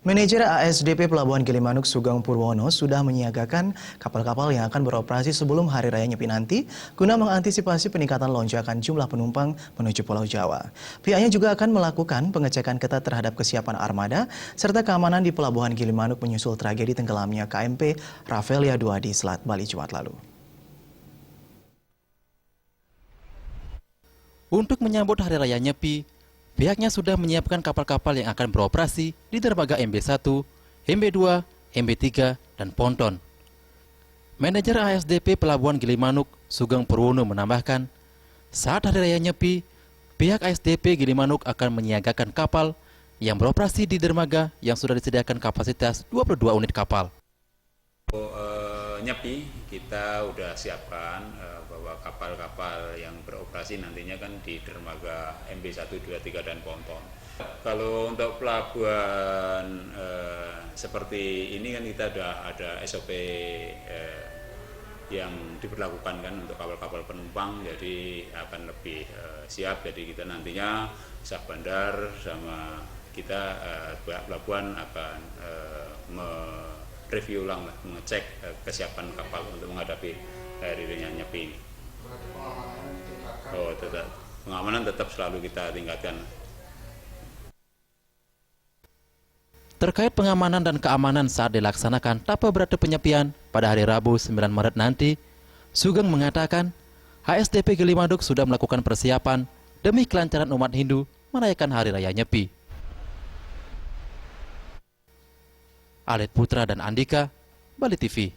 Manajer ASDP Pelabuhan Gilimanuk Sugeng Purwono sudah menyiagakan kapal-kapal yang akan beroperasi sebelum Hari Raya Nyepi nanti guna mengantisipasi peningkatan lonjakan jumlah penumpang menuju Pulau Jawa. Pihaknya juga akan melakukan pengecekan ketat terhadap kesiapan armada serta keamanan di Pelabuhan Gilimanuk menyusul tragedi tenggelamnya KMP Rafflesia II di Selat Bali Jumat lalu. Untuk menyambut Hari Raya Nyepi, pihaknya sudah menyiapkan kapal-kapal yang akan beroperasi di dermaga MB1, MB2, MB3, dan Ponton. Manajer ASDP Pelabuhan Gilimanuk, Sugeng Purwono menambahkan, saat Hari Raya Nyepi, pihak ASDP Gilimanuk akan menyiagakan kapal yang beroperasi di dermaga yang sudah disediakan kapasitas 22 unit kapal. Nyepi kita udah siapkan bahwa kapal-kapal yang beroperasi nantinya kan di dermaga MB1, 2, 3 dan Ponton. Kalau untuk pelabuhan seperti ini kan kita ada SOP yang diberlakukan kan untuk kapal-kapal penumpang, jadi akan lebih siap. Jadi kita nantinya Syah Bandar sama kita pelabuhan akan review ulang, mengecek kesiapan kapal untuk menghadapi Hari Raya Nyepi ini. Pengamanan tetap selalu kita tingkatkan. Terkait pengamanan dan keamanan saat dilaksanakan Tapa Berata Penyepian pada hari Rabu 9 Maret nanti, Sugeng mengatakan ASDP Gilimanuk sudah melakukan persiapan demi kelancaran umat Hindu merayakan Hari Raya Nyepi. Alit Putra dan Andika, Bali TV.